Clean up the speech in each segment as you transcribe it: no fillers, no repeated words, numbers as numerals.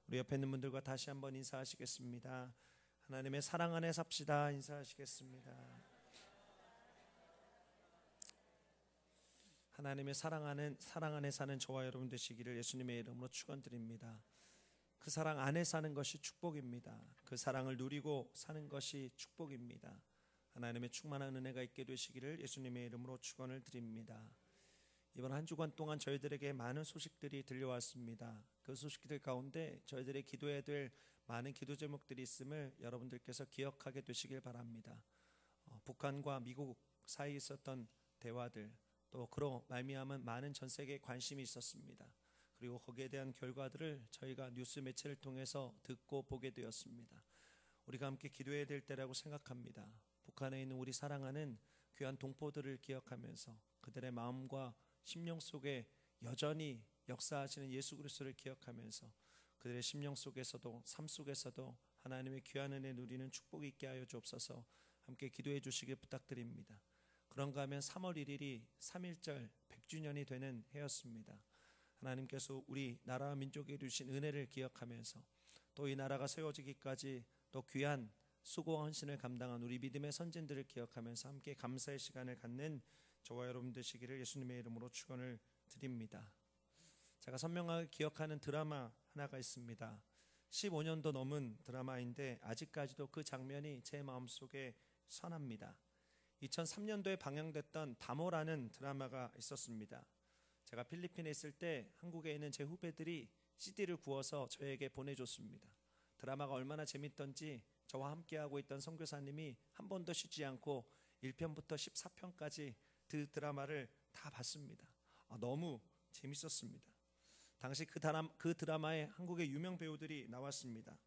우리 옆에 있는 분들과 다시 한번 인사하시겠습니다. 하나님의 사랑 안에 삽시다. 인사하시겠습니다. 하나님의 사랑 안에 사는 저와 여러분 되시기를 예수님의 이름으로 축원드립니다. 그 사랑 안에 사는 것이 축복입니다. 그 사랑을 누리고 사는 것이 축복입니다. 하나님의 충만한 은혜가 있게 되시기를 예수님의 이름으로 축원을 드립니다. 이번 한 주간 동안 저희들에게 많은 소식들이 들려왔습니다. 그 소식들 가운데 저희들이 기도해야 될 많은 기도 제목들이 있음을 여러분들께서 기억하게 되시길 바랍니다. 북한과 미국 사이에 있었던 대화들, 또 그로 말미암은 많은 전 세계에 관심이 있었습니다. 그리고 거기에 대한 결과들을 저희가 뉴스 매체를 통해서 듣고 보게 되었습니다. 우리가 함께 기도해야 될 때라고 생각합니다. 북한에 있는 우리 사랑하는 귀한 동포들을 기억하면서 그들의 마음과 심령 속에 여전히 역사하시는 예수 그리스도를 기억하면서 그들의 심령 속에서도 삶 속에서도 하나님의 귀한 은혜 누리는 축복이 있게 하여 주옵소서. 함께 기도해 주시길 부탁드립니다. 그런가 하면 3월 1일이 3.1절 100주년이 되는 해였습니다. 하나님께서 우리 나라와 민족에 주신 은혜를 기억하면서 또 이 나라가 세워지기까지 또 귀한 수고와 헌신을 감당한 우리 믿음의 선진들을 기억하면서 함께 감사의 시간을 갖는 저와 여러분 되시기를 예수님의 이름으로 축원을 드립니다. 제가 선명하게 기억하는 드라마 하나가 있습니다. 15년도 넘은 드라마인데 아직까지도 그 장면이 제 마음속에 선합니다. 2003년도에 방영됐던 다모라는 드라마가 있었습니다. 제가 필리핀에 있을 때 한국에 있는 제 후배들이 CD를 구워서 저에게 보내줬습니다. 드라마가 얼마나 재밌던지 저와 함께하고 있던 선교사님이 한 번도 쉬지 않고 1편부터 14편까지 그 드라마를 다 봤습니다. 너무 재밌었습니다. 당시 그 드라마에 한국의 유명 배우들이 나왔습니다.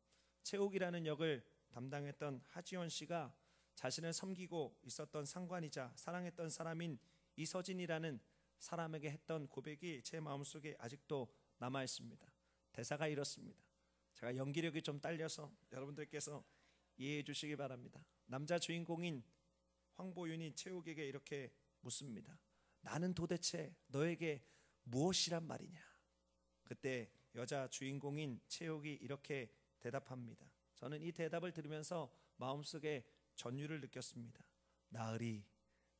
채옥이라는 역을 담당했던 하지원 씨가 자신을 섬기고 있었던 상관이자 사랑했던 사람인 이서진이라는 사람에게 했던 고백이 제 마음속에 아직도 남아있습니다. 대사가 이렇습니다. 제가 연기력이 좀 딸려서 여러분들께서 이해해 주시기 바랍니다. 남자 주인공인 황보윤이 채옥에게 이렇게 묻습니다. 나는 도대체 너에게 무엇이란 말이냐? 그때 여자 주인공인 채옥이 이렇게 대답합니다. 저는 이 대답을 들으면서 마음속에 전율을 느꼈습니다.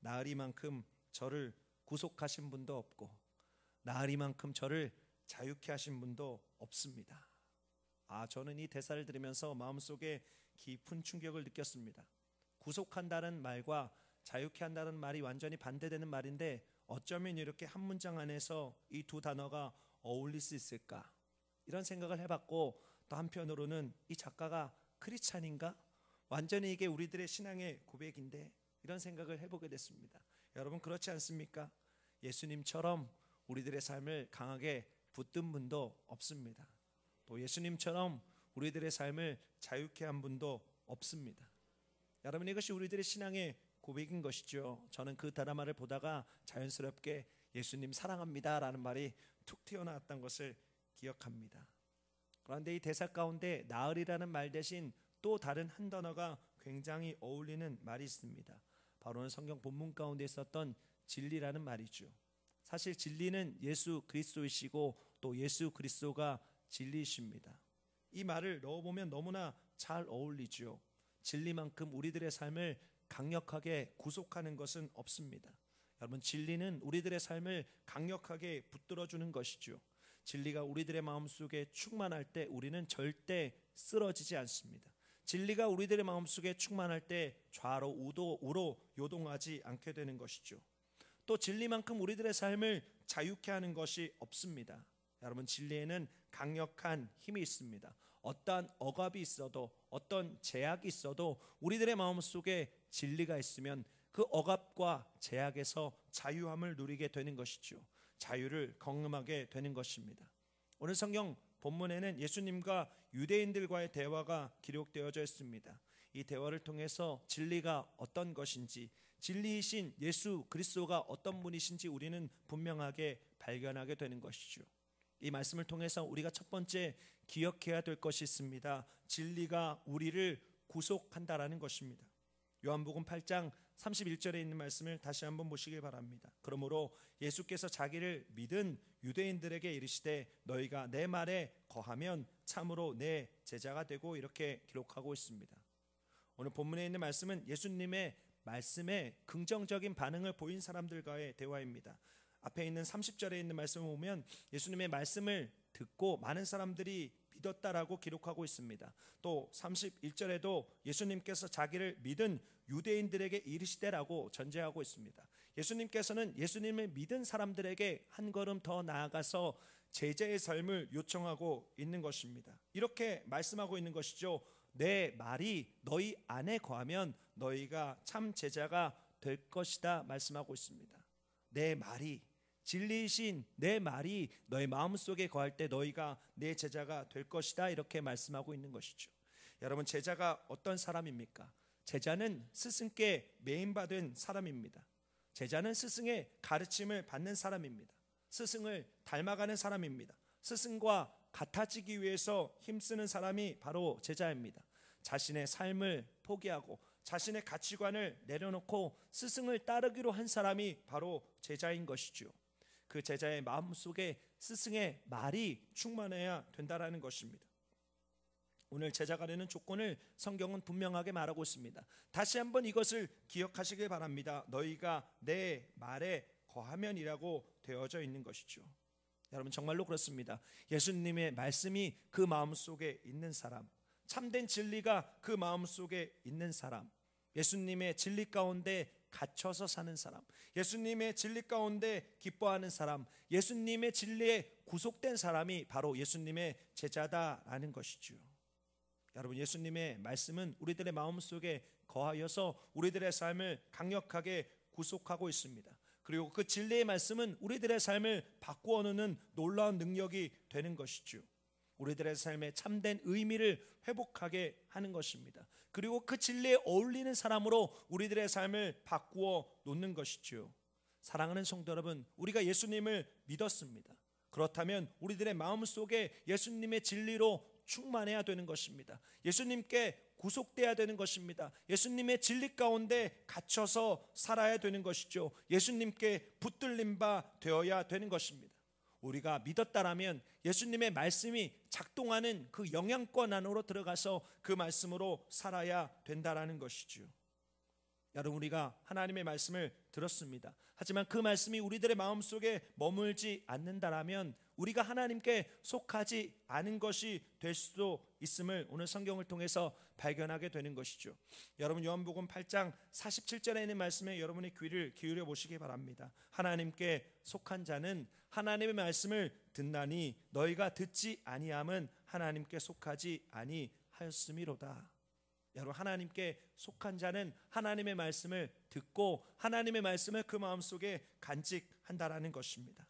나으리만큼 저를 구속하신 분도 없고 나으리만큼 저를 자유케 하신 분도 없습니다. 저는 이 대사를 들으면서 마음속에 깊은 충격을 느꼈습니다. 구속한다는 말과 자유케 한다는 말이 완전히 반대되는 말인데 어쩌면 이렇게 한 문장 안에서 이 두 단어가 어울릴 수 있을까? 이런 생각을 해봤고 또 한편으로는 이 작가가 크리스찬인가? 완전히 이게 우리들의 신앙의 고백인데 이런 생각을 해보게 됐습니다. 여러분 그렇지 않습니까? 예수님처럼 우리들의 삶을 강하게 붙든 분도 없습니다. 또 예수님처럼 우리들의 삶을 자유케 한 분도 없습니다. 여러분 이것이 우리들의 신앙의 고백인 것이죠. 저는 그 드라마를 보다가 자연스럽게 예수님 사랑합니다 라는 말이 툭 튀어나왔던 것을 기억합니다. 그런데 이 대사 가운데 나으리라는 말 대신 또 다른 한 단어가 굉장히 어울리는 말이 있습니다. 바로는 성경 본문 가운데 있었던 진리라는 말이죠. 사실 진리는 예수 그리스도이시고 또 예수 그리스도가 진리이십니다. 이 말을 넣어보면 너무나 잘 어울리죠. 진리만큼 우리들의 삶을 강력하게 구속하는 것은 없습니다. 여러분 진리는 우리들의 삶을 강력하게 붙들어주는 것이죠. 진리가 우리들의 마음속에 충만할 때 우리는 절대 쓰러지지 않습니다. 진리가 우리들의 마음속에 충만할 때 좌로 우로 요동하지 않게 되는 것이죠. 또 진리만큼 우리들의 삶을 자유케 하는 것이 없습니다. 여러분 진리에는 강력한 힘이 있습니다. 어떠한 억압이 있어도 어떤 제약이 있어도 우리들의 마음속에 진리가 있으면 그 억압과 제약에서 자유함을 누리게 되는 것이죠. 자유를 경험하게 되는 것입니다. 오늘 성경 본문에는 예수님과 유대인들과의 대화가 기록되어져 있습니다. 이 대화를 통해서 진리가 어떤 것인지, 진리이신 예수 그리스도가 어떤 분이신지 우리는 분명하게 발견하게 되는 것이죠. 이 말씀을 통해서 우리가 첫 번째 기억해야 될 것이 있습니다. 진리가 우리를 구속한다라는 것입니다. 요한복음 8장 31절에 있는 말씀을 다시 한번 보시길 바랍니다. 그러므로 예수께서 자기를 믿은 유대인들에게 이르시되 너희가 내 말에 거하면 참으로 내 제자가 되고, 이렇게 기록하고 있습니다. 오늘 본문에 있는 말씀은 예수님의 말씀에 긍정적인 반응을 보인 사람들과의 대화입니다. 앞에 있는 30절에 있는 말씀을 보면 예수님의 말씀을 듣고 많은 사람들이 믿었다라고 기록하고 있습니다. 또 31절에도 예수님께서 자기를 믿은 유대인들에게 이르시되라고 전제하고 있습니다. 예수님께서는 예수님을 믿은 사람들에게 한 걸음 더 나아가서 제자의 삶을 요청하고 있는 것입니다. 이렇게 말씀하고 있는 것이죠. 내 말이 너희 안에 거하면 너희가 참 제자가 될 것이다 말씀하고 있습니다. 내 말이, 진리이신 내 말이 너희 마음속에 거할 때 너희가 내 제자가 될 것이다, 이렇게 말씀하고 있는 것이죠. 여러분, 제자가 어떤 사람입니까? 제자는 스승께 매임받은 사람입니다. 제자는 스승의 가르침을 받는 사람입니다. 스승을 닮아가는 사람입니다. 스승과 같아지기 위해서 힘쓰는 사람이 바로 제자입니다. 자신의 삶을 포기하고 자신의 가치관을 내려놓고 스승을 따르기로 한 사람이 바로 제자인 것이죠. 그 제자의 마음속에 스승의 말이 충만해야 된다라는 것입니다. 오늘 제자가 되는 조건을 성경은 분명하게 말하고 있습니다. 다시 한번 이것을 기억하시길 바랍니다. 너희가 내 말에 거하면이라고 되어져 있는 것이죠. 여러분, 정말로 그렇습니다. 예수님의 말씀이 그 마음속에 있는 사람, 참된 진리가 그 마음속에 있는 사람, 예수님의 진리 가운데 갇혀서 사는 사람, 예수님의 진리 가운데 기뻐하는 사람, 예수님의 진리에 구속된 사람이 바로 예수님의 제자다라는 것이죠. 여러분, 예수님의 말씀은 우리들의 마음속에 거하여서 우리들의 삶을 강력하게 구속하고 있습니다. 그리고 그 진리의 말씀은 우리들의 삶을 바꾸어 놓는 놀라운 능력이 되는 것이죠. 우리들의 삶에 참된 의미를 회복하게 하는 것입니다. 그리고 그 진리에 어울리는 사람으로 우리들의 삶을 바꾸어 놓는 것이죠. 사랑하는 성도 여러분, 우리가 예수님을 믿었습니다. 그렇다면 우리들의 마음속에 예수님의 진리로 충만해야 되는 것입니다. 예수님께 구속돼야 되는 것입니다. 예수님의 진리 가운데 갇혀서 살아야 되는 것이죠. 예수님께 붙들린 바 되어야 되는 것입니다. 우리가 믿었다라면 예수님의 말씀이 작동하는 그 영향권 안으로 들어가서 그 말씀으로 살아야 된다라는 것이죠. 여러분, 우리가 하나님의 말씀을 들었습니다. 하지만 그 말씀이 우리들의 마음속에 머물지 않는다라면 우리가 하나님께 속하지 않은 것이 될 수도 있음을 오늘 성경을 통해서 발견하게 되는 것이죠. 여러분, 요한복음 8장 47절에 있는 말씀에 여러분의 귀를 기울여 보시기 바랍니다. 하나님께 속한 자는 하나님의 말씀을 듣나니 너희가 듣지 아니함은 하나님께 속하지 아니하였음이로다. 여러분, 하나님께 속한 자는 하나님의 말씀을 듣고 하나님의 말씀을 그 마음속에 간직한다라는 것입니다.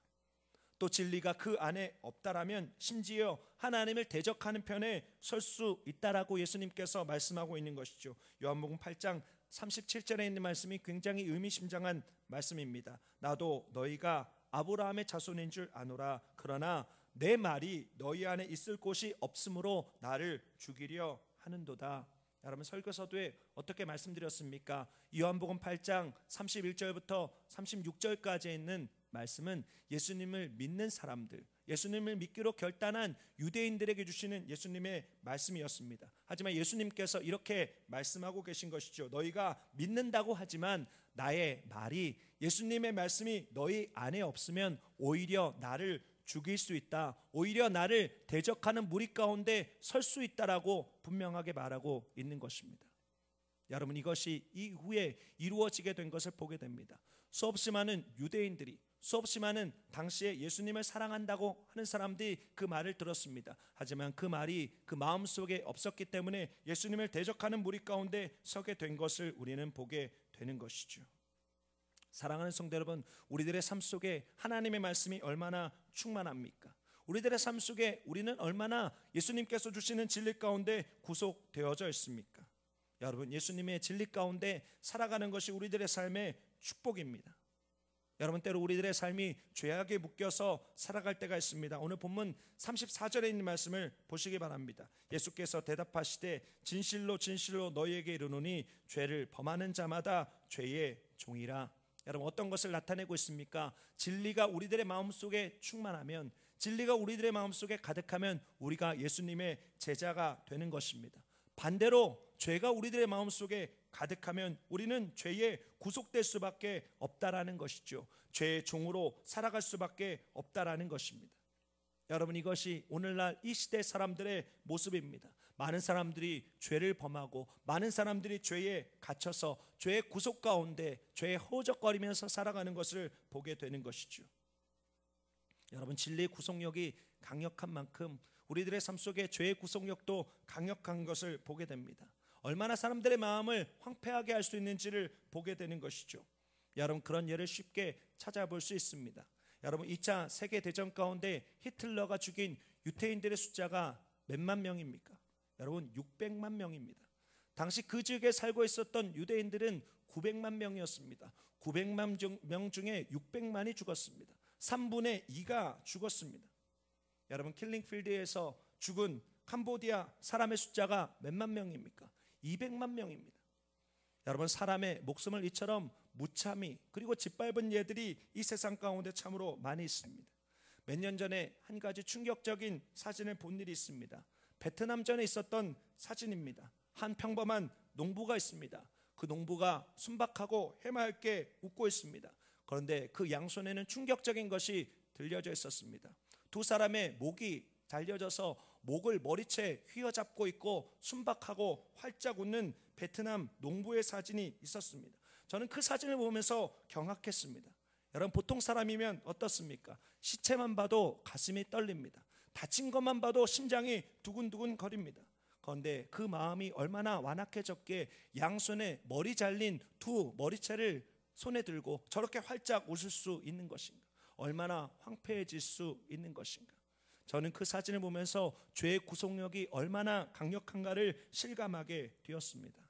또 진리가 그 안에 없다라면 심지어 하나님을 대적하는 편에 설 수 있다라고 예수님께서 말씀하고 있는 것이죠. 요한복음 8장 37절에 있는 말씀이 굉장히 의미심장한 말씀입니다. 나도 너희가 아브라함의 자손인 줄 아노라. 그러나 내 말이 너희 안에 있을 곳이 없으므로 나를 죽이려 하는도다. 여러분, 설교서도에 어떻게 말씀드렸습니까? 요한복음 8장 31절부터 36절까지 있는 말씀은 예수님을 믿는 사람들, 예수님을 믿기로 결단한 유대인들에게 주시는 예수님의 말씀이었습니다. 하지만 예수님께서 이렇게 말씀하고 계신 것이죠. 너희가 믿는다고 하지만 나의 말이, 예수님의 말씀이 너희 안에 없으면 오히려 나를 죽일 수 있다, 오히려 나를 대적하는 무리 가운데 설 수 있다라고 분명하게 말하고 있는 것입니다. 여러분, 이것이 이후에 이루어지게 된 것을 보게 됩니다. 수없이 많은 유대인들이, 수없이 많은 당시에 예수님을 사랑한다고 하는 사람들이 그 말을 들었습니다. 하지만 그 말이 그 마음속에 없었기 때문에 예수님을 대적하는 무리 가운데 서게 된 것을 우리는 보게 되는 것이죠. 사랑하는 성도 여러분, 우리들의 삶 속에 하나님의 말씀이 얼마나 충만합니까? 우리들의 삶 속에 우리는 얼마나 예수님께서 주시는 진리 가운데 구속되어져 있습니까? 여러분, 예수님의 진리 가운데 살아가는 것이 우리들의 삶의 축복입니다. 여러분, 때로 우리들의 삶이 죄악에 묶여서 살아갈 때가 있습니다. 오늘 본문 34절에 있는 말씀을 보시기 바랍니다. 예수께서 대답하시되 진실로 진실로 너희에게 이르노니 죄를 범하는 자마다 죄의 종이라. 여러분, 어떤 것을 나타내고 있습니까? 진리가 우리들의 마음속에 충만하면, 진리가 우리들의 마음속에 가득하면 우리가 예수님의 제자가 되는 것입니다. 반대로 죄가 우리들의 마음속에 가득하면 우리는 죄에 구속될 수밖에 없다라는 것이죠. 죄의 종으로 살아갈 수밖에 없다라는 것입니다. 여러분, 이것이 오늘날 이 시대 사람들의 모습입니다. 많은 사람들이 죄를 범하고 많은 사람들이 죄에 갇혀서 죄의 구속 가운데 죄에 허우적거리면서 살아가는 것을 보게 되는 것이죠. 여러분, 진리의 구속력이 강력한 만큼 우리들의 삶 속에 죄의 구속력도 강력한 것을 보게 됩니다. 얼마나 사람들의 마음을 황폐하게 할 수 있는지를 보게 되는 것이죠. 여러분, 그런 예를 쉽게 찾아볼 수 있습니다. 여러분, 2차 세계대전 가운데 히틀러가 죽인 유태인들의 숫자가 몇만 명입니까? 여러분, 600만 명입니다. 당시 그 지역에 살고 있었던 유대인들은 900만 명이었습니다. 900만 명 중에 600만이 죽었습니다. 3분의 2가 죽었습니다. 여러분, 킬링필드에서 죽은 캄보디아 사람의 숫자가 몇만 명입니까? 200만 명입니다. 여러분, 사람의 목숨을 이처럼 무참히 그리고 짓밟은 예들이 이 세상 가운데 참으로 많이 있습니다. 몇 년 전에 한 가지 충격적인 사진을 본 일이 있습니다. 베트남전에 있었던 사진입니다. 한 평범한 농부가 있습니다. 그 농부가 순박하고 해맑게 웃고 있습니다. 그런데 그 양손에는 충격적인 것이 들려져 있었습니다. 두 사람의 목이 달려져서 목을 머리채 휘어잡고 있고 순박하고 활짝 웃는 베트남 농부의 사진이 있었습니다. 저는 그 사진을 보면서 경악했습니다. 여러분, 보통 사람이면 어떻습니까? 시체만 봐도 가슴이 떨립니다. 다친 것만 봐도 심장이 두근두근 거립니다. 그런데 그 마음이 얼마나 완악해졌기에 양손에 머리 잘린 두 머리채를 손에 들고 저렇게 활짝 웃을 수 있는 것인가? 얼마나 황폐해질 수 있는 것인가? 저는 그 사진을 보면서 죄의 구속력이 얼마나 강력한가를 실감하게 되었습니다.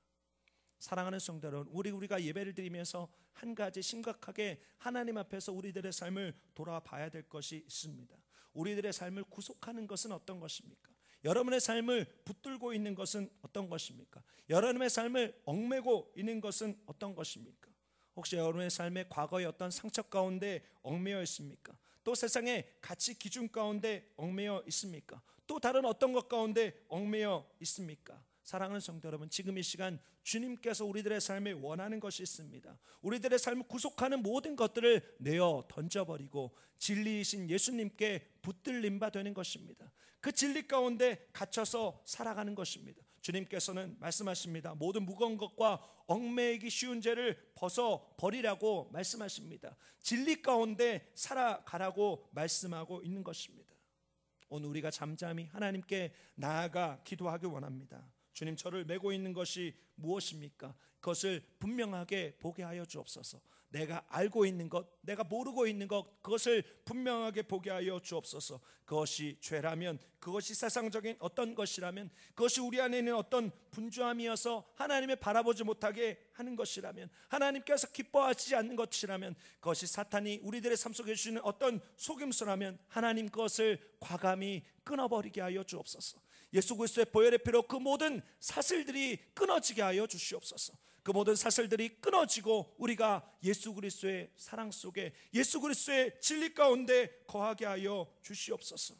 사랑하는 성도 여러분, 우리가 예배를 드리면서 한 가지 심각하게 하나님 앞에서 우리들의 삶을 돌아봐야 될 것이 있습니다. 우리들의 삶을 구속하는 것은 어떤 것입니까? 여러분의 삶을 붙들고 있는 것은 어떤 것입니까? 여러분의 삶을 얽매고 있는 것은 어떤 것입니까? 혹시 여러분의 삶의 과거의 어떤 상처 가운데 얽매여 있습니까? 또 세상의 가치 기준 가운데 얽매여 있습니까? 또 다른 어떤 것 가운데 얽매여 있습니까? 사랑하는 성도 여러분, 지금 이 시간 주님께서 우리들의 삶에 원하는 것이 있습니다. 우리들의 삶을 구속하는 모든 것들을 내어 던져버리고 진리이신 예수님께 붙들림 바 되는 것입니다. 그 진리 가운데 갇혀서 살아가는 것입니다. 주님께서는 말씀하십니다. 모든 무거운 것과 얽매이기 쉬운 죄를 벗어버리라고 말씀하십니다. 진리 가운데 살아가라고 말씀하고 있는 것입니다. 오늘 우리가 잠잠히 하나님께 나아가 기도하기 원합니다. 주님, 저를 메고 있는 것이 무엇입니까? 그것을 분명하게 보게 하여 주옵소서. 내가 알고 있는 것, 내가 모르고 있는 것, 그것을 분명하게 보게 하여 주옵소서. 그것이 죄라면, 그것이 세상적인 어떤 것이라면, 그것이 우리 안에 있는 어떤 분주함이어서 하나님을 바라보지 못하게 하는 것이라면, 하나님께서 기뻐하시지 않는 것이라면, 그것이 사탄이 우리들의 삶 속에 주시는 어떤 속임수라면 하나님 그것을 과감히 끊어버리게 하여 주옵소서. 예수 그리스도의 보혈의 피로 그 모든 사슬들이 끊어지게 하여 주시옵소서. 그 모든 사슬들이 끊어지고 우리가 예수 그리스도의 사랑 속에, 예수 그리스도의 진리 가운데 거하게 하여 주시옵소서.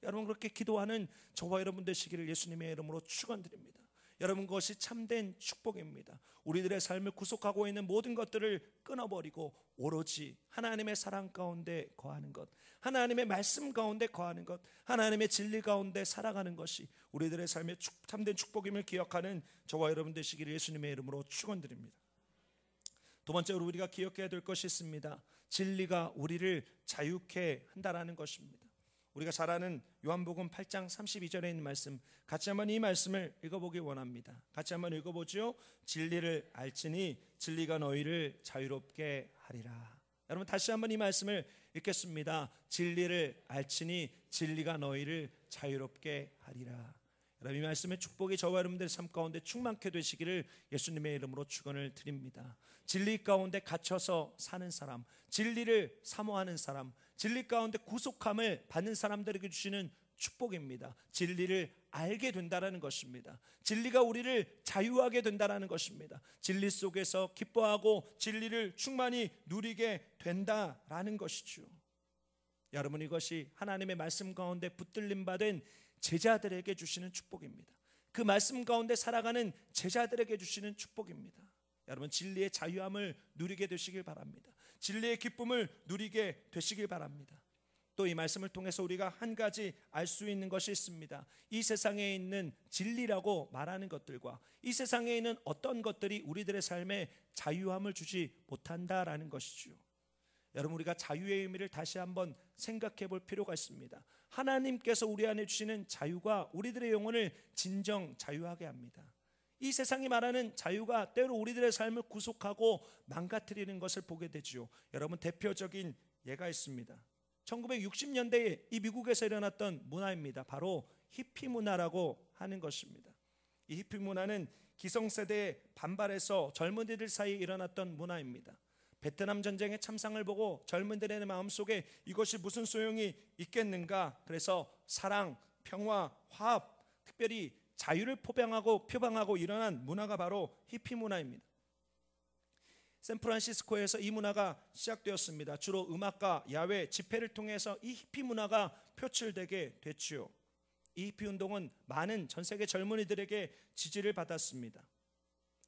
여러분, 그렇게 기도하는 저와 여러분 되시기를 예수님의 이름으로 축원드립니다. 여러분, 그것이 참된 축복입니다. 우리들의 삶을 구속하고 있는 모든 것들을 끊어버리고 오로지 하나님의 사랑 가운데 거하는 것, 하나님의 말씀 가운데 거하는 것, 하나님의 진리 가운데 살아가는 것이 우리들의 삶의 참된 축복임을 기억하는 저와 여러분 되시기를 예수님의 이름으로 축원드립니다. 두 번째로 우리가 기억해야 될 것이 있습니다. 진리가 우리를 자유케 한다라는 것입니다. 우리가 잘 아는 요한복음 8장 32절에 있는 말씀, 같이 한번 이 말씀을 읽어보기 원합니다. 같이 한번 읽어보죠. 진리를 알지니 진리가 너희를 자유롭게 하리라. 여러분, 다시 한번 이 말씀을 읽겠습니다. 진리를 알지니 진리가 너희를 자유롭게 하리라. 여러분, 이 말씀의 축복이 저와 여러분들의 삶 가운데 충만케 되시기를 예수님의 이름으로 축원을 드립니다. 진리 가운데 갇혀서 사는 사람, 진리를 사모하는 사람, 진리 가운데 구속함을 받는 사람들에게 주시는 축복입니다. 진리를 알게 된다라는 것입니다. 진리가 우리를 자유하게 된다라는 것입니다. 진리 속에서 기뻐하고 진리를 충만히 누리게 된다라는 것이죠. 여러분, 이것이 하나님의 말씀 가운데 붙들림 받은 제자들에게 주시는 축복입니다. 그 말씀 가운데 살아가는 제자들에게 주시는 축복입니다. 여러분, 진리의 자유함을 누리게 되시길 바랍니다. 진리의 기쁨을 누리게 되시길 바랍니다. 또 이 말씀을 통해서 우리가 한 가지 알 수 있는 것이 있습니다. 이 세상에 있는 진리라고 말하는 것들과 이 세상에 있는 어떤 것들이 우리들의 삶에 자유함을 주지 못한다라는 것이죠. 여러분, 우리가 자유의 의미를 다시 한번 생각해 볼 필요가 있습니다. 하나님께서 우리 안에 주시는 자유가 우리들의 영혼을 진정 자유하게 합니다. 이 세상이 말하는 자유가 때로 우리들의 삶을 구속하고 망가뜨리는 것을 보게 되죠. 여러분, 대표적인 예가 있습니다. 1960년대에 이 미국에서 일어났던 문화입니다. 바로 히피 문화라고 하는 것입니다. 이 히피 문화는 기성세대의 반발에서 젊은이들 사이에 일어났던 문화입니다. 베트남 전쟁의 참상을 보고 젊은들의 마음속에 이것이 무슨 소용이 있겠는가, 그래서 사랑, 평화, 화합, 특별히 자유를 표방하고 일어난 문화가 바로 히피 문화입니다. 샌프란시스코에서 이 문화가 시작되었습니다. 주로 음악과 야외, 집회를 통해서 이 히피 문화가 표출되게 됐죠. 이 히피 운동은 많은 전 세계 젊은이들에게 지지를 받았습니다.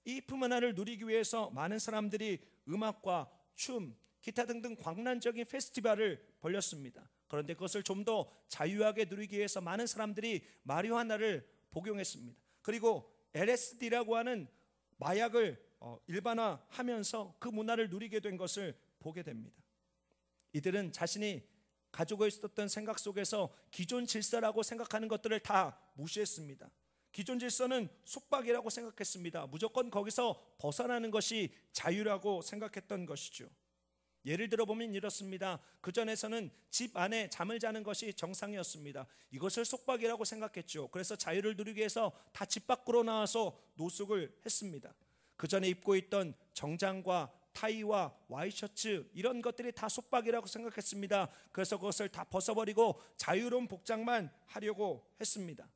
이 히피 문화를 누리기 위해서 많은 사람들이 음악과 춤, 기타 등등 광란적인 페스티벌을 벌였습니다. 그런데 그것을 좀 더 자유하게 누리기 위해서 많은 사람들이 마리화나를 복용했습니다. 그리고 LSD라고 하는 마약을 일반화하면서 그 문화를 누리게 된 것을 보게 됩니다. 이들은 자신이 가지고 있었던 생각 속에서 기존 질서라고 생각하는 것들을 다 무시했습니다. 기존 질서는 속박이라고 생각했습니다. 무조건 거기서 벗어나는 것이 자유라고 생각했던 것이죠. 예를 들어보면 이렇습니다. 그전에서는 집 안에 잠을 자는 것이 정상이었습니다. 이것을 속박이라고 생각했죠. 그래서 자유를 누리기 위해서 다 집 밖으로 나와서 노숙을 했습니다. 그전에 입고 있던 정장과 타이와 와이셔츠, 이런 것들이 다 속박이라고 생각했습니다. 그래서 그것을 다 벗어버리고 자유로운 복장만 하려고 했습니다.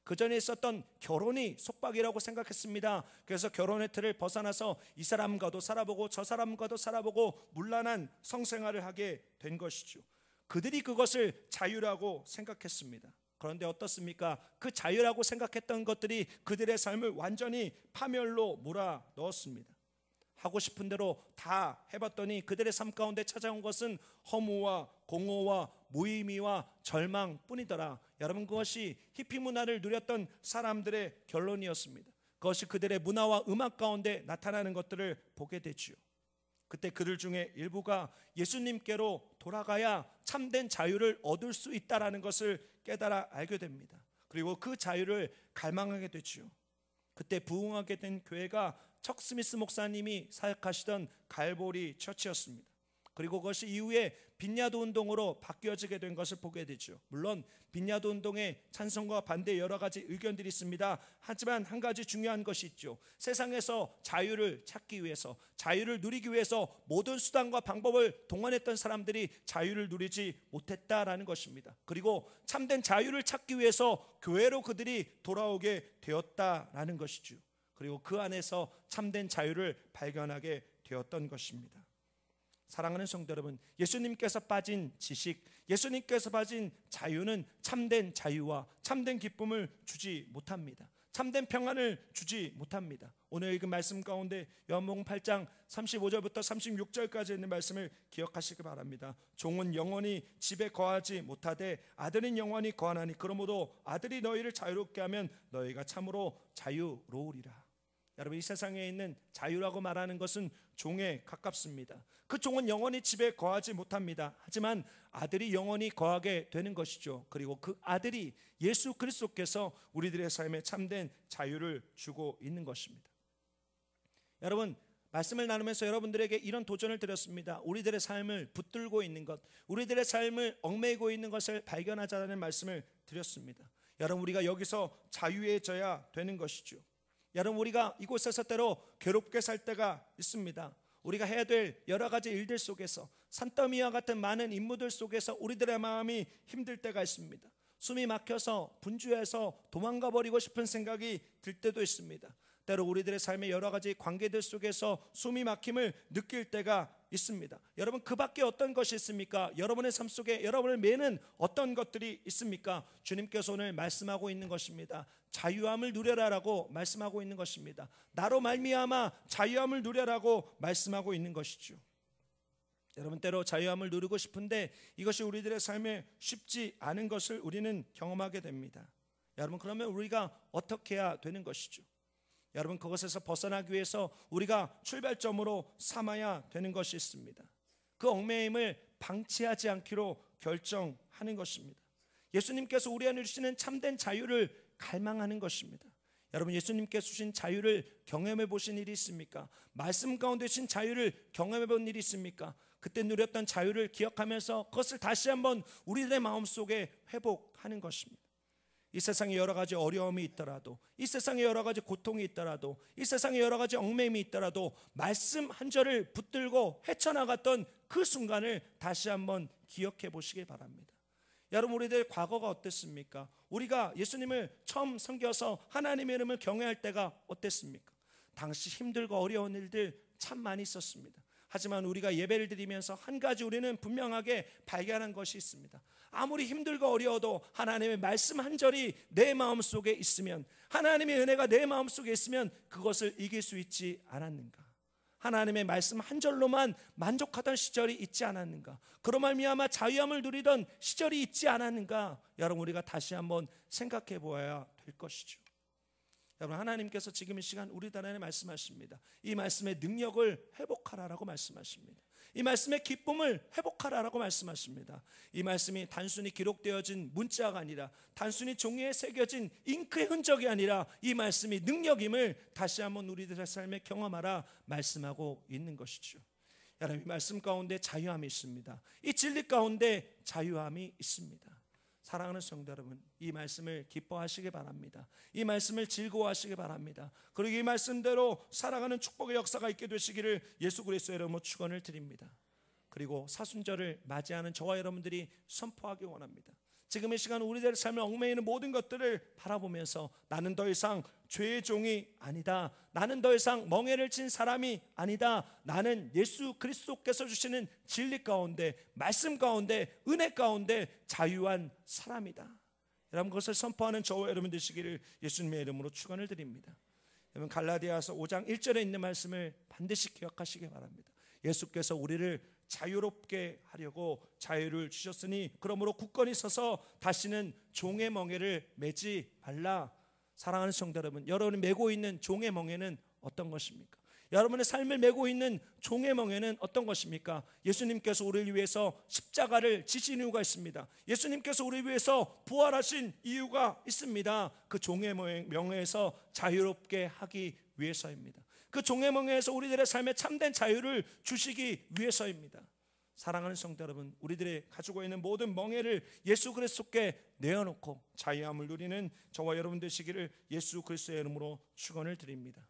그전에 있었던 결혼이 속박이라고 생각했습니다. 그래서 결혼의 틀을 벗어나서 이 사람과도 살아보고 저 사람과도 살아보고 문란한 성생활을 하게 된 것이죠. 그들이 그것을 자유라고 생각했습니다. 그런데 어떻습니까? 그 자유라고 생각했던 것들이 그들의 삶을 완전히 파멸로 몰아넣었습니다. 하고 싶은 대로 다 해봤더니 그들의 삶 가운데 찾아온 것은 허무와 공허와 무의미와 절망뿐이더라. 여러분, 그것이 히피 문화를 누렸던 사람들의 결론이었습니다. 그것이 그들의 문화와 음악 가운데 나타나는 것들을 보게 되지요. 그때 그들 중에 일부가 예수님께로 돌아가야 참된 자유를 얻을 수 있다라는 것을 깨달아 알게 됩니다. 그리고 그 자유를 갈망하게 되지요. 그때 부흥하게 된 교회가 척 스미스 목사님이 사역하시던 갈보리 처치였습니다. 그리고 그것이 이후에 빈야드 운동으로 바뀌어지게 된 것을 보게 되죠. 물론 빈야드 운동에 찬성과 반대 여러 가지 의견들이 있습니다. 하지만 한 가지 중요한 것이 있죠. 세상에서 자유를 찾기 위해서, 자유를 누리기 위해서 모든 수단과 방법을 동원했던 사람들이 자유를 누리지 못했다라는 것입니다. 그리고 참된 자유를 찾기 위해서 교회로 그들이 돌아오게 되었다라는 것이죠. 그리고 그 안에서 참된 자유를 발견하게 되었던 것입니다. 사랑하는 성도 여러분, 예수님께서 빠진 지식, 예수님께서 빠진 자유는 참된 자유와 참된 기쁨을 주지 못합니다. 참된 평안을 주지 못합니다. 오늘 읽은 말씀 가운데 요한복음 8장 35절부터 36절까지 있는 말씀을 기억하시기 바랍니다. 종은 영원히 집에 거하지 못하되 아들인 영원히 거하나니 그러므로 아들이 너희를 자유롭게 하면 너희가 참으로 자유로우리라. 여러분, 이 세상에 있는 자유라고 말하는 것은 종에 가깝습니다. 그 종은 영원히 집에 거하지 못합니다. 하지만 아들이 영원히 거하게 되는 것이죠. 그리고 그 아들이 예수 그리스도께서 우리들의 삶에 참된 자유를 주고 있는 것입니다. 여러분, 말씀을 나누면서 여러분들에게 이런 도전을 드렸습니다. 우리들의 삶을 붙들고 있는 것, 우리들의 삶을 얽매이고 있는 것을 발견하자는 말씀을 드렸습니다. 여러분, 우리가 여기서 자유해져야 되는 것이죠. 여러분, 우리가 이곳에서 때로 괴롭게 살 때가 있습니다. 우리가 해야 될 여러 가지 일들 속에서, 산더미와 같은 많은 임무들 속에서 우리들의 마음이 힘들 때가 있습니다. 숨이 막혀서 분주해서 도망가 버리고 싶은 생각이 들 때도 있습니다. 때로 우리들의 삶의 여러 가지 관계들 속에서 숨이 막힘을 느낄 때가 있습니다. 여러분, 그 밖에 어떤 것이 있습니까? 여러분의 삶 속에 여러분을 매는 어떤 것들이 있습니까? 주님께서 오늘 말씀하고 있는 것입니다. 자유함을 누려라라고 말씀하고 있는 것입니다. 나로 말미암아 자유함을 누려라고 말씀하고 있는 것이죠. 여러분, 때로 자유함을 누리고 싶은데 이것이 우리들의 삶에 쉽지 않은 것을 우리는 경험하게 됩니다. 여러분, 그러면 우리가 어떻게 해야 되는 것이죠? 여러분, 그것에서 벗어나기 위해서 우리가 출발점으로 삼아야 되는 것이 있습니다. 그 얽매임을 방치하지 않기로 결정하는 것입니다. 예수님께서 우리 안에 주시는 참된 자유를 갈망하는 것입니다. 여러분, 예수님께서 주신 자유를 경험해 보신 일이 있습니까? 말씀 가운데 주신 자유를 경험해 본 일이 있습니까? 그때 누렸던 자유를 기억하면서 그것을 다시 한번 우리들의 마음속에 회복하는 것입니다. 이 세상에 여러 가지 어려움이 있더라도, 이 세상에 여러 가지 고통이 있더라도, 이 세상에 여러 가지 얽매임이 있더라도 말씀 한 절을 붙들고 헤쳐나갔던 그 순간을 다시 한번 기억해 보시기 바랍니다. 여러분, 우리들의 과거가 어땠습니까? 우리가 예수님을 처음 섬겨서 하나님의 이름을 경외할 때가 어땠습니까? 당시 힘들고 어려운 일들 참 많이 있었습니다. 하지만 우리가 예배를 드리면서 한 가지 우리는 분명하게 발견한 것이 있습니다. 아무리 힘들고 어려워도 하나님의 말씀 한 절이 내 마음속에 있으면, 하나님의 은혜가 내 마음속에 있으면 그것을 이길 수 있지 않았는가? 하나님의 말씀 한 절로만 만족하던 시절이 있지 않았는가? 그로 말미암아 자유함을 누리던 시절이 있지 않았는가? 여러분, 우리가 다시 한번 생각해 보아야 될 것이죠. 여러분, 하나님께서 지금 이 시간 우리들 안에 말씀하십니다. 이 말씀의 능력을 회복하라라고 말씀하십니다. 이 말씀의 기쁨을 회복하라라고 말씀하십니다. 이 말씀이 단순히 기록되어진 문자가 아니라, 단순히 종이에 새겨진 잉크의 흔적이 아니라 이 말씀이 능력임을 다시 한번 우리들의 삶에 경험하라 말씀하고 있는 것이죠. 여러분, 이 말씀 가운데 자유함이 있습니다. 이 진리 가운데 자유함이 있습니다. 사랑하는 성도 여러분, 이 말씀을 기뻐하시기 바랍니다. 이 말씀을 즐거워하시기 바랍니다. 그리고 이 말씀대로 살아가는 축복의 역사가 있게 되시기를 예수 그리스도의 이름으로 축원을 드립니다. 그리고 사순절을 맞이하는 저와 여러분들이 선포하기 원합니다. 지금 이 시간 우리들의 삶을 얽매이는 모든 것들을 바라보면서 나는 더 이상 죄의 종이 아니다. 나는 더 이상 멍에를 친 사람이 아니다. 나는 예수 그리스도께서 주시는 진리 가운데, 말씀 가운데, 은혜 가운데 자유한 사람이다. 여러분, 그것을 선포하는 저와 여러분 되시기를 예수님의 이름으로 축원을 드립니다. 여러분, 갈라디아서 5장 1절에 있는 말씀을 반드시 기억하시기 바랍니다. 예수께서 우리를 자유롭게 하려고 자유를 주셨으니 그러므로 굳건히 서서 다시는 종의 멍에를 매지 말라. 사랑하는 성도 여러분, 여러분이 메고 있는 종의 멍에는 어떤 것입니까? 여러분의 삶을 메고 있는 종의 멍에는 어떤 것입니까? 예수님께서 우리를 위해서 십자가를 지신 이유가 있습니다. 예수님께서 우리를 위해서 부활하신 이유가 있습니다. 그 종의 멍에에서 자유롭게 하기 위해서입니다. 그 종의 멍에에서 우리들의 삶에 참된 자유를 주시기 위해서입니다. 사랑하는 성도 여러분, 우리들이 가지고 있는 모든 멍에를 예수 그리스도께 내어놓고 자유함을 누리는 저와 여러분 되시기를 예수 그리스도의 이름으로 축원을 드립니다.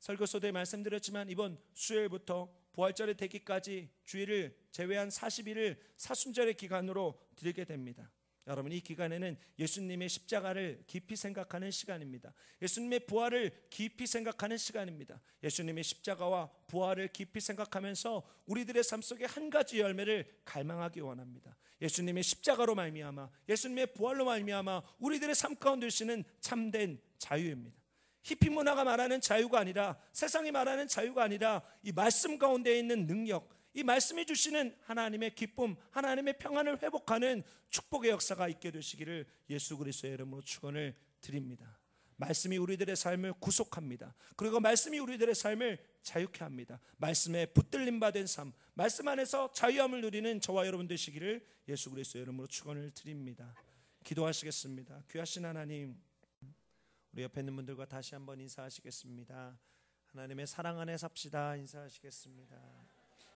설교서도에 말씀드렸지만 이번 수요일부터 부활절이 되기까지 주일을 제외한 40일을 사순절의 기간으로 드리게 됩니다. 여러분, 이 기간에는 예수님의 십자가를 깊이 생각하는 시간입니다. 예수님의 부활을 깊이 생각하는 시간입니다. 예수님의 십자가와 부활을 깊이 생각하면서 우리들의 삶 속에 한 가지 열매를 갈망하기 원합니다. 예수님의 십자가로 말미암아, 예수님의 부활로 말미암아 우리들의 삶 가운데 주시는 참된 자유입니다. 히피 문화가 말하는 자유가 아니라, 세상이 말하는 자유가 아니라 이 말씀 가운데 있는 능력, 이 말씀이 주시는 하나님의 기쁨, 하나님의 평안을 회복하는 축복의 역사가 있게 되시기를 예수 그리스도의 이름으로 축원을 드립니다. 말씀이 우리들의 삶을 구속합니다. 그리고 말씀이 우리들의 삶을 자유케 합니다. 말씀에 붙들림 받은 삶, 말씀 안에서 자유함을 누리는 저와 여러분 되시기를 예수 그리스도의 이름으로 축원을 드립니다. 기도하시겠습니다. 귀하신 하나님, 우리 옆에 있는 분들과 다시 한번 인사하시겠습니다. 하나님의 사랑 안에 삽시다. 인사하시겠습니다.